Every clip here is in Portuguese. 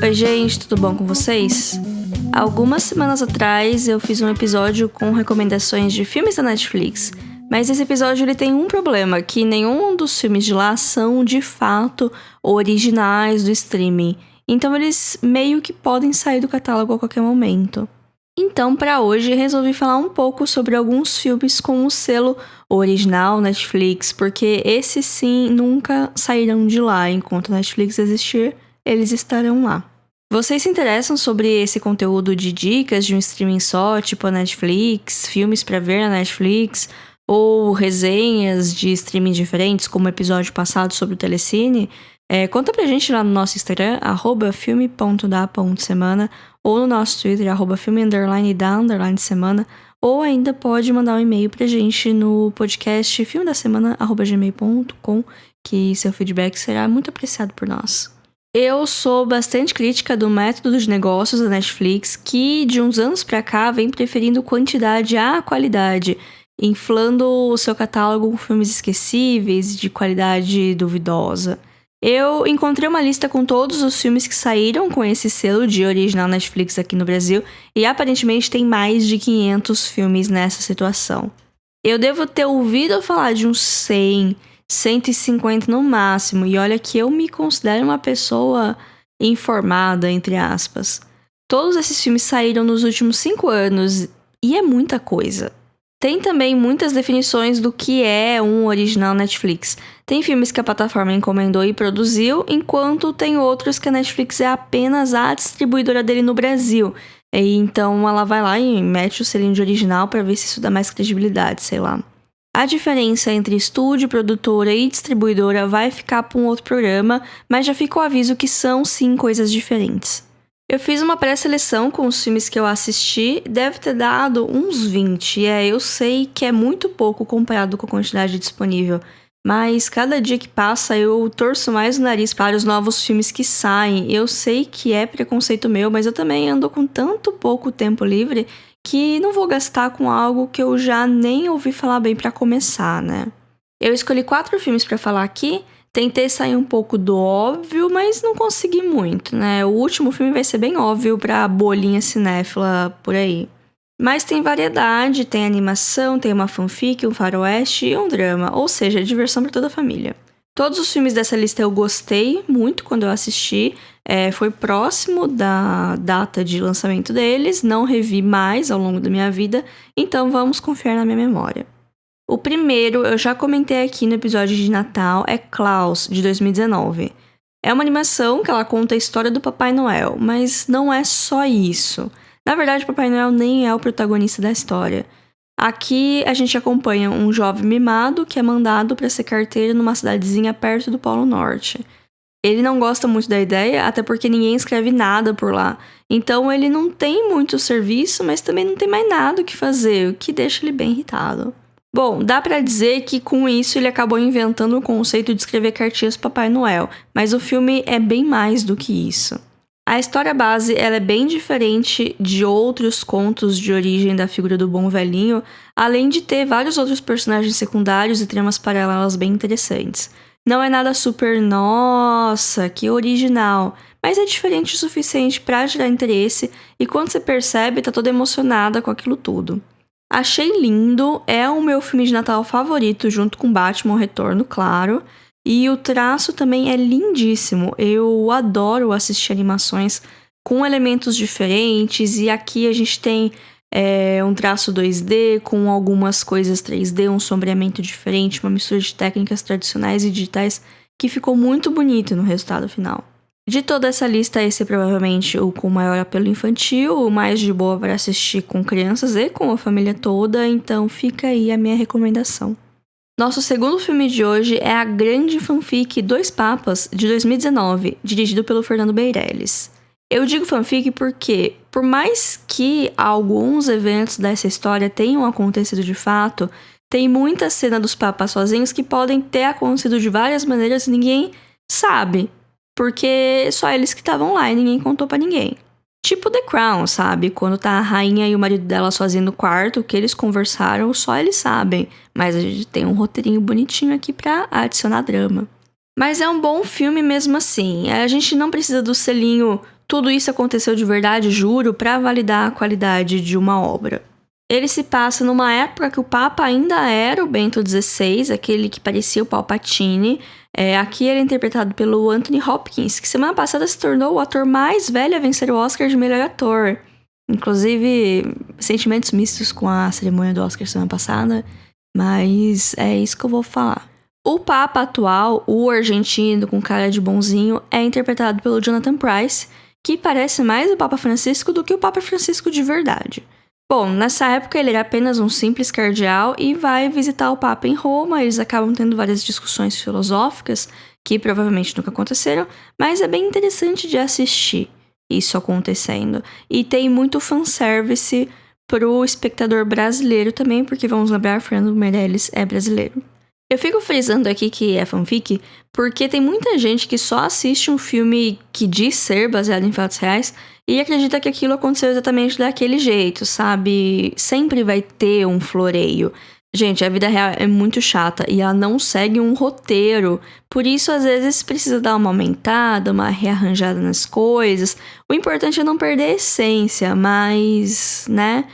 Oi gente, tudo bom com vocês? Algumas semanas atrás eu fiz um episódio com recomendações de filmes da Netflix, mas esse episódio ele tem um problema, que nenhum dos filmes de lá são de fato originais do streaming, então eles meio que podem sair do catálogo a qualquer momento. Então, para hoje, resolvi falar um pouco sobre alguns filmes com o selo original Netflix, porque esses sim nunca sairão de lá. Enquanto a Netflix existir, eles estarão lá. Vocês se interessam sobre esse conteúdo de dicas de um streaming só, tipo a Netflix, filmes para ver na Netflix, ou resenhas de streaming diferentes, como o episódio passado sobre o Telecine? Conta pra gente lá no nosso Instagram, @filme.da.semana, ou no nosso Twitter, @filme_da_semana, ou ainda pode mandar um e-mail pra gente no podcast filmedasemana@gmail.com, que seu feedback será muito apreciado por nós. Eu sou bastante crítica do método de negócios da Netflix, que de uns anos pra cá vem preferindo quantidade à qualidade, inflando o seu catálogo com filmes esquecíveis de qualidade duvidosa. Eu encontrei uma lista com todos os filmes que saíram com esse selo de original Netflix aqui no Brasil e aparentemente tem mais de 500 filmes nessa situação. Eu devo ter ouvido falar de uns 100, 150 no máximo, e olha que eu me considero uma pessoa informada, entre aspas. Todos esses filmes saíram nos últimos 5 anos e é muita coisa. Tem também muitas definições do que é um original Netflix. Tem filmes que a plataforma encomendou e produziu, enquanto tem outros que a Netflix é apenas a distribuidora dele no Brasil. E então ela vai lá e mete o selinho de original para ver se isso dá mais credibilidade, sei lá. A diferença entre estúdio, produtora e distribuidora vai ficar para um outro programa, mas já fica o aviso que são sim coisas diferentes. Eu fiz uma pré-seleção com os filmes que eu assisti, deve ter dado uns 20. Eu sei que é muito pouco comparado com a quantidade disponível, mas cada dia que passa eu torço mais o nariz para os novos filmes que saem. Eu sei que é preconceito meu, mas eu também ando com tanto pouco tempo livre que não vou gastar com algo que eu já nem ouvi falar bem para começar, né? Eu escolhi 4 filmes para falar aqui. Tentei sair um pouco do óbvio, mas não consegui muito, né? O último filme vai ser bem óbvio pra bolinha cinéfila por aí. Mas tem variedade, tem animação, tem uma fanfic, um faroeste e um drama, ou seja, diversão pra toda a família. Todos os filmes dessa lista eu gostei muito quando eu assisti, foi próximo da data de lançamento deles, não revi mais ao longo da minha vida, então vamos confiar na minha memória. O primeiro, eu já comentei aqui no episódio de Natal, é Klaus, de 2019. É uma animação que ela conta a história do Papai Noel, mas não é só isso. Na verdade, o Papai Noel nem é o protagonista da história. Aqui a gente acompanha um jovem mimado que é mandado para ser carteiro numa cidadezinha perto do Polo Norte. Ele não gosta muito da ideia, até porque ninguém escreve nada por lá. Então ele não tem muito serviço, mas também não tem mais nada o que fazer, o que deixa ele bem irritado. Bom, dá pra dizer que com isso ele acabou inventando o conceito de escrever cartinhas para Papai Noel, mas o filme é bem mais do que isso. A história base ela é bem diferente de outros contos de origem da figura do bom velhinho, além de ter vários outros personagens secundários e tramas paralelas bem interessantes. Não é nada super, nossa, que original, mas é diferente o suficiente pra gerar interesse e quando você percebe, tá toda emocionada com aquilo tudo. Achei lindo, é o meu filme de Natal favorito, junto com Batman: O Retorno, claro. E o traço também é lindíssimo. Eu adoro assistir animações com elementos diferentes. E aqui a gente tem um traço 2D com algumas coisas 3D, um sombreamento diferente, uma mistura de técnicas tradicionais e digitais que ficou muito bonito no resultado final. De toda essa lista, esse é provavelmente o com maior apelo infantil, o mais de boa para assistir com crianças e com a família toda, então fica aí a minha recomendação. Nosso segundo filme de hoje é a grande fanfic Dois Papas, de 2019, dirigido pelo Fernando Meirelles. Eu digo fanfic porque, por mais que alguns eventos dessa história tenham acontecido de fato, tem muita cena dos papas sozinhos que podem ter acontecido de várias maneiras e ninguém sabe. Porque só eles que estavam lá e ninguém contou pra ninguém. Tipo The Crown, sabe? Quando tá a rainha e o marido dela sozinho no quarto, o que eles conversaram, só eles sabem. Mas a gente tem um roteirinho bonitinho aqui pra adicionar drama. Mas é um bom filme mesmo assim. A gente não precisa do selinho Tudo isso aconteceu de verdade, juro, para validar a qualidade de uma obra. Ele se passa numa época que o Papa ainda era o Bento XVI, aquele que parecia o Palpatine. Aqui ele é interpretado pelo Anthony Hopkins, que semana passada se tornou o ator mais velho a vencer o Oscar de melhor ator. Inclusive, sentimentos mistos com a cerimônia do Oscar semana passada, mas é isso que eu vou falar. O Papa atual, o argentino com cara de bonzinho, é interpretado pelo Jonathan Pryce, que parece mais o Papa Francisco do que o Papa Francisco de verdade. Bom, nessa época ele era apenas um simples cardeal e vai visitar o Papa em Roma. Eles acabam tendo várias discussões filosóficas, que provavelmente nunca aconteceram, mas é bem interessante de assistir isso acontecendo. E tem muito fanservice pro espectador brasileiro também, porque vamos lembrar, Fernando Meirelles é brasileiro. Eu fico frisando aqui que é fanfic, porque tem muita gente que só assiste um filme que diz ser baseado em fatos reais e acredita que aquilo aconteceu exatamente daquele jeito, sabe? Sempre vai ter um floreio. Gente, a vida real é muito chata e ela não segue um roteiro, por isso às vezes precisa dar uma aumentada, uma rearranjada nas coisas. O importante é não perder a essência, mas, né?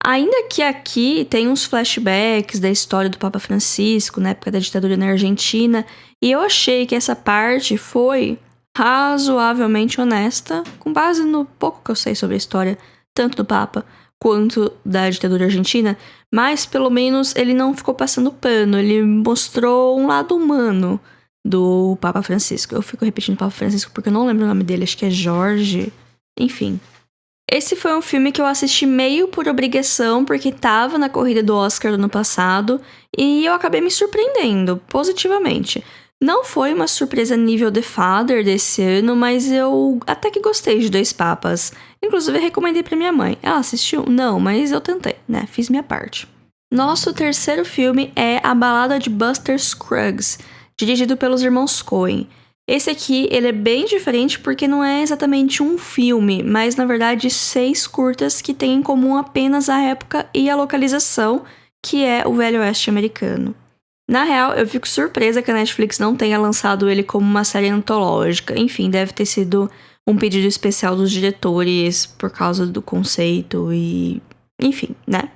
Ainda que aqui tem uns flashbacks da história do Papa Francisco, na época da ditadura na Argentina, e eu achei que essa parte foi razoavelmente honesta, com base no pouco que eu sei sobre a história, tanto do Papa quanto da ditadura argentina, mas pelo menos ele não ficou passando pano, ele mostrou um lado humano do Papa Francisco. Eu fico repetindo Papa Francisco porque eu não lembro o nome dele, acho que é Jorge, enfim. Esse foi um filme que eu assisti meio por obrigação, porque tava na corrida do Oscar do ano passado, e eu acabei me surpreendendo, positivamente. Não foi uma surpresa nível The Father desse ano, mas eu até que gostei de Dois Papas. Inclusive, recomendei pra minha mãe. Ela assistiu? Não, mas eu tentei, né? Fiz minha parte. Nosso terceiro filme é A Balada de Buster Scruggs, dirigido pelos irmãos Coen. Esse aqui, ele é bem diferente porque não é exatamente um filme, mas na verdade 6 curtas que têm em comum apenas a época e a localização, que é o Velho Oeste americano. Na real, eu fico surpresa que a Netflix não tenha lançado ele como uma série antológica. Enfim, deve ter sido um pedido especial dos diretores por causa do conceito e... enfim, né?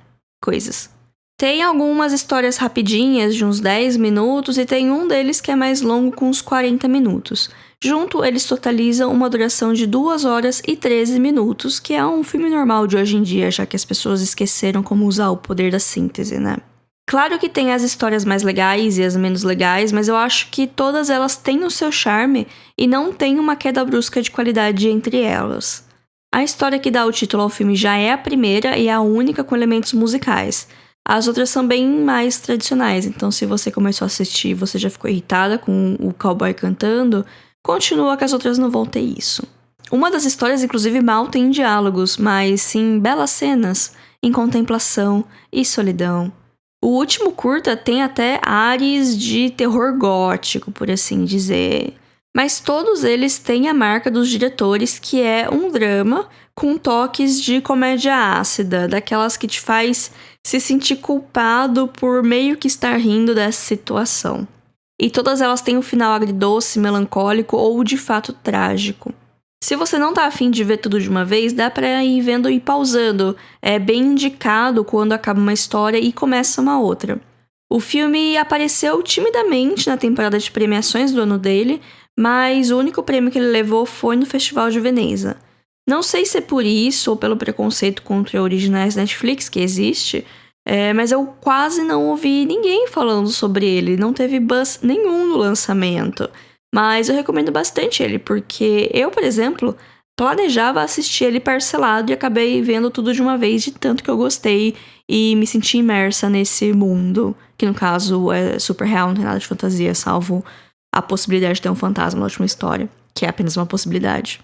Coisas. Tem algumas histórias rapidinhas, de uns 10 minutos, e tem um deles que é mais longo, com uns 40 minutos. Junto, eles totalizam uma duração de 2 horas e 13 minutos, que é um filme normal de hoje em dia, já que as pessoas esqueceram como usar o poder da síntese, né? Claro que tem as histórias mais legais e as menos legais, mas eu acho que todas elas têm o seu charme e não tem uma queda brusca de qualidade entre elas. A história que dá o título ao filme já é a primeira e a única com elementos musicais. As outras são bem mais tradicionais, então se você começou a assistir e você já ficou irritada com o cowboy cantando, continua que as outras não vão ter isso. Uma das histórias, inclusive, mal tem diálogos, mas sim belas cenas em contemplação e solidão. O último curta tem até ares de terror gótico, por assim dizer. Mas todos eles têm a marca dos diretores, que é um drama com toques de comédia ácida, daquelas que te faz se sentir culpado por meio que estar rindo dessa situação. E todas elas têm um final agridoce, melancólico ou de fato trágico. Se você não tá afim de ver tudo de uma vez, dá pra ir vendo e pausando. É bem indicado quando acaba uma história e começa uma outra. O filme apareceu timidamente na temporada de premiações do ano dele, mas o único prêmio que ele levou foi no Festival de Veneza. Não sei se é por isso ou pelo preconceito contra originais Netflix que existe, mas eu quase não ouvi ninguém falando sobre ele, não teve buzz nenhum no lançamento. Mas eu recomendo bastante ele, porque eu, por exemplo, planejava assistir ele parcelado e acabei vendo tudo de uma vez, de tanto que eu gostei e me senti imersa nesse mundo, que no caso é super real, não tem nada de fantasia, salvo a possibilidade de ter um fantasma na última história, que é apenas uma possibilidade.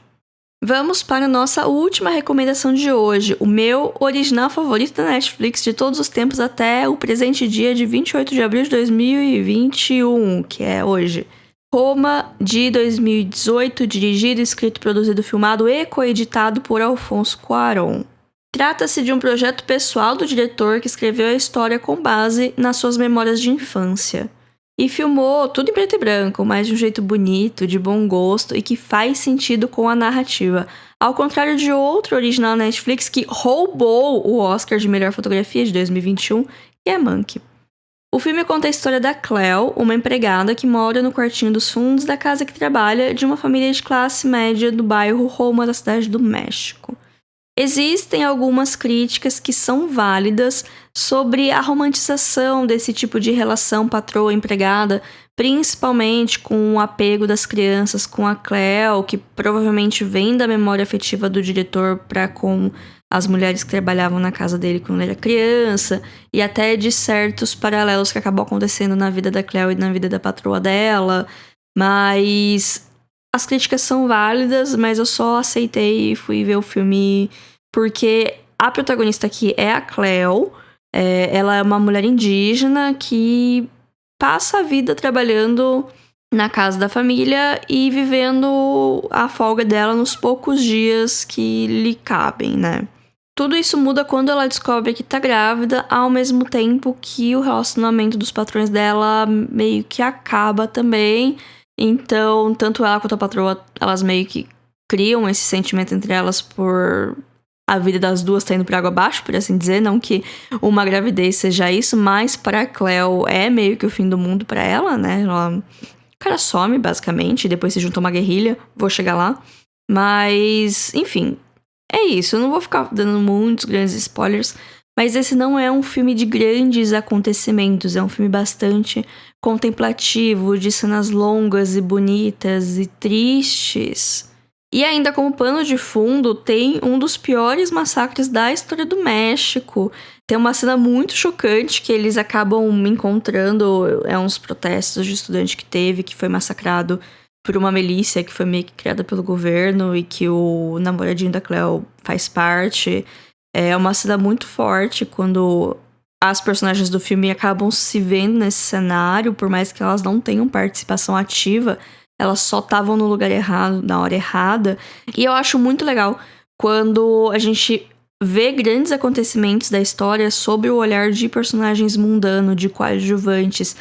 Vamos para a nossa última recomendação de hoje, o meu original favorito da Netflix de todos os tempos até o presente dia de 28 de abril de 2021, que é hoje. Roma, de 2018, dirigido, escrito, produzido, filmado e coeditado por Alfonso Cuarón. Trata-se de um projeto pessoal do diretor que escreveu a história com base nas suas memórias de infância. e filmou tudo em preto e branco, mas de um jeito bonito, de bom gosto e que faz sentido com a narrativa. Ao contrário de outro original Netflix que roubou o Oscar de melhor fotografia de 2021, que é Mank. O filme conta a história da Cleo, uma empregada que mora no quartinho dos fundos da casa que trabalha de uma família de classe média do bairro Roma da cidade do México. Existem algumas críticas que são válidas sobre a romantização desse tipo de relação patroa-empregada, principalmente com o apego das crianças com a Cleo, que provavelmente vem da memória afetiva do diretor para com as mulheres que trabalhavam na casa dele quando ele era criança, e até de certos paralelos que acabou acontecendo na vida da Cleo e na vida da patroa dela, mas as críticas são válidas, mas eu só aceitei e fui ver o filme porque a protagonista aqui é a Cleo. Ela é uma mulher indígena que passa a vida trabalhando na casa da família e vivendo a folga dela nos poucos dias que lhe cabem, né? Tudo isso muda quando ela descobre que tá grávida, ao mesmo tempo que o relacionamento dos patrões dela meio que acaba também. Então, tanto ela quanto a patroa, elas meio que criam esse sentimento entre elas por a vida das duas tá indo por água abaixo, por assim dizer. Não que uma gravidez seja isso, mas para a Cleo é meio que o fim do mundo para ela, né? O cara some, basicamente, e depois se junta uma guerrilha. Vou chegar lá. Mas, enfim, é isso. Eu não vou ficar dando muitos grandes spoilers, mas esse não é um filme de grandes acontecimentos. É um filme bastante contemplativo, de cenas longas e bonitas e tristes. E ainda como pano de fundo, tem um dos piores massacres da história do México. Tem uma cena muito chocante que eles acabam encontrando, uns protestos de estudante que teve, que foi massacrado por uma milícia que foi meio que criada pelo governo e que o namoradinho da Cleo faz parte. É uma cena muito forte quando as personagens do filme acabam se vendo nesse cenário, por mais que elas não tenham participação ativa. Elas só estavam no lugar errado, na hora errada. E eu acho muito legal quando a gente vê grandes acontecimentos da história sob o olhar de personagens mundanos, de coadjuvantes.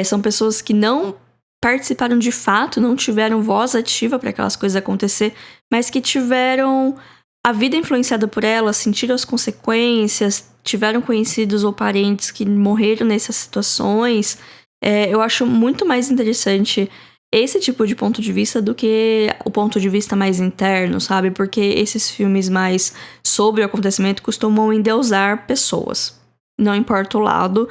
São pessoas que não participaram de fato, não tiveram voz ativa para aquelas coisas acontecer, mas que tiveram a vida influenciada por elas, sentiram as consequências, tiveram conhecidos ou parentes que morreram nessas situações. Eu acho muito mais interessante esse tipo de ponto de vista do que o ponto de vista mais interno, sabe? Porque esses filmes mais sobre o acontecimento costumam endeusar pessoas. Não importa o lado.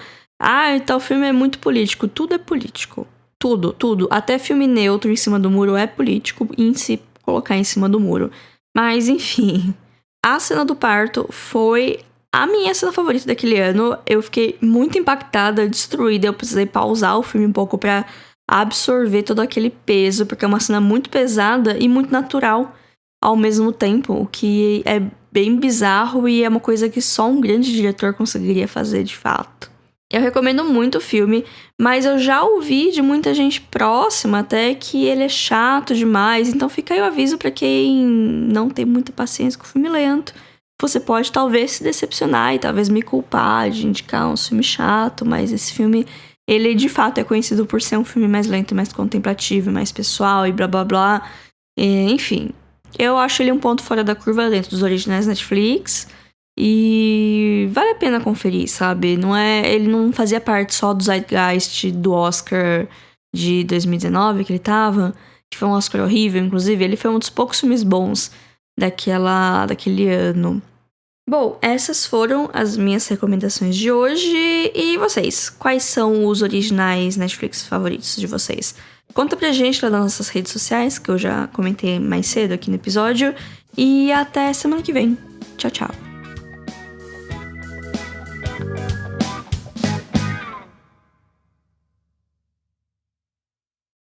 Tal filme é muito político. Tudo é político. Tudo, tudo. Até filme neutro em cima do muro é político em se colocar em cima do muro. Mas, enfim. A cena do parto foi a minha cena favorita daquele ano. Eu fiquei muito impactada, destruída. Eu precisei pausar o filme um pouco pra absorver todo aquele peso, porque é uma cena muito pesada e muito natural ao mesmo tempo, o que é bem bizarro e é uma coisa que só um grande diretor conseguiria fazer de fato. Eu recomendo muito o filme, mas eu já ouvi de muita gente próxima até que ele é chato demais, então fica aí o aviso pra quem não tem muita paciência com o filme lento. Você pode talvez se decepcionar e talvez me culpar de indicar um filme chato, mas esse filme, ele de fato é conhecido por ser um filme mais lento, mais contemplativo, mais pessoal e blá blá blá. Enfim, eu acho ele um ponto fora da curva dentro dos originais Netflix. E vale a pena conferir, sabe? Ele não fazia parte só do zeitgeist do Oscar de 2019 que ele tava, que foi um Oscar horrível, inclusive. Ele foi um dos poucos filmes bons daquele ano. Bom, essas foram as minhas recomendações de hoje. E vocês? Quais são os originais Netflix favoritos de vocês? Conta pra gente lá nas nossas redes sociais, que eu já comentei mais cedo aqui no episódio. E até semana que vem. Tchau, tchau.